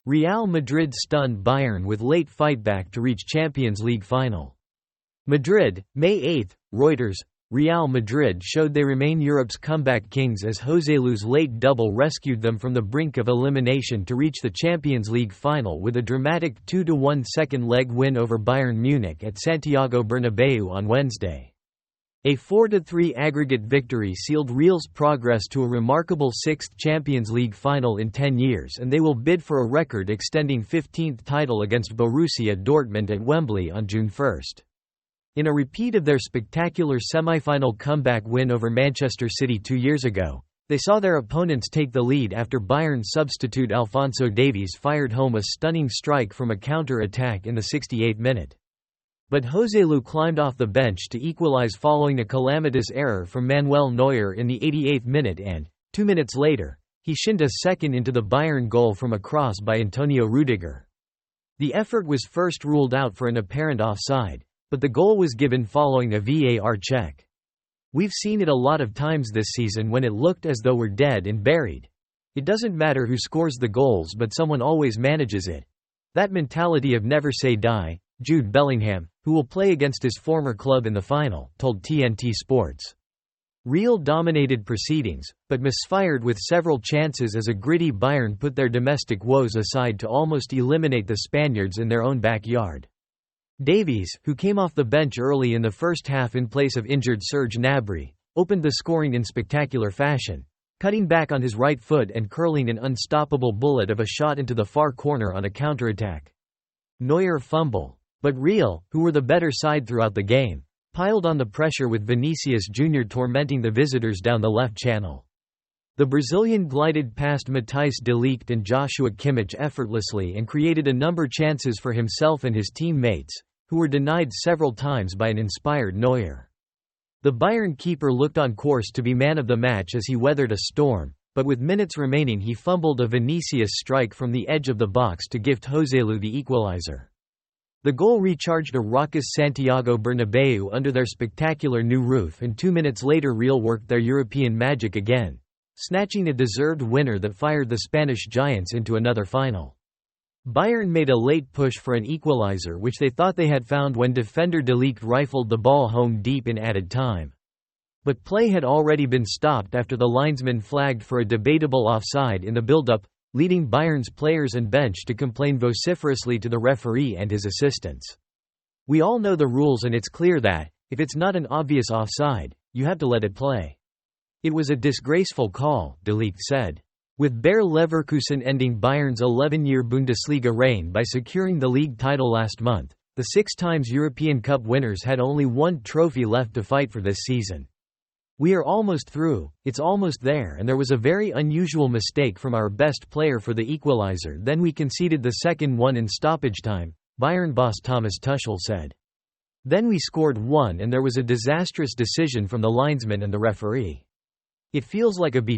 Real Madrid stunned Bayern with late fightback to reach Champions League final. Madrid, May 8, Reuters. Real Madrid showed they remain Europe's comeback kings as Joselu's late double rescued them from the brink of elimination to reach the Champions League final with a dramatic 2-1 second-leg win over Bayern Munich at Santiago Bernabeu on Wednesday. A 4-3 aggregate victory sealed Real's progress to a remarkable sixth Champions League final in 10 years, and they will bid for a record-extending 15th title against Borussia Dortmund at Wembley on June 1. In a repeat of their spectacular semi-final comeback win over Manchester City 2 years ago, they saw their opponents take the lead after Bayern substitute Alphonso Davies fired home a stunning strike from a counter-attack in the 68th minute. But Joselu climbed off the bench to equalize following a calamitous error from Manuel Neuer in the 88th minute and, 2 minutes later, he shinned a second into the Bayern goal from a cross by Antonio Rüdiger. The effort was first ruled out for an apparent offside, but the goal was given following a VAR check. We've seen it a lot of times this season when it looked as though we're dead and buried. It doesn't matter who scores the goals, but someone always manages it. That mentality of never say die, Jude Bellingham, who will play against his former club in the final, told TNT Sports. Real dominated proceedings, but misfired with several chances as a gritty Bayern put their domestic woes aside to almost eliminate the Spaniards in their own backyard. Davies, who came off the bench early in the first half in place of injured Serge Gnabry, opened the scoring in spectacular fashion, cutting back on his right foot and curling an unstoppable bullet of a shot into the far corner on a counterattack. Neuer fumble. But Real, who were the better side throughout the game, piled on the pressure with Vinicius Jr. tormenting the visitors down the left channel. The Brazilian glided past Matthijs de Ligt and Joshua Kimmich effortlessly and created a number of chances for himself and his teammates, who were denied several times by an inspired Neuer. The Bayern keeper looked on course to be man of the match as he weathered a storm, but with minutes remaining he fumbled a Vinicius strike from the edge of the box to gift Joselu the equalizer. The goal recharged a raucous Santiago Bernabeu under their spectacular new roof, and 2 minutes later Real worked their European magic again, snatching a deserved winner that fired the Spanish giants into another final. Bayern made a late push for an equalizer which they thought they had found when defender De Ligt rifled the ball home deep in added time. But play had already been stopped after the linesman flagged for a debatable offside in the build-up, leading Bayern's players and bench to complain vociferously to the referee and his assistants. "We all know the rules, and it's clear that, if it's not an obvious offside, you have to let it play. It was a disgraceful call," De Ligt said. With Bayer Leverkusen ending Bayern's 11-year Bundesliga reign by securing the league title last month, the 6 times European Cup winners had only one trophy left to fight for this season. "We are almost through, it's almost there, and there was a very unusual mistake from our best player for the equalizer, then we conceded the second one in stoppage time," Bayern boss Thomas Tuchel said. "Then we scored one and there was a disastrous decision from the linesman and the referee. It feels like a betrayal."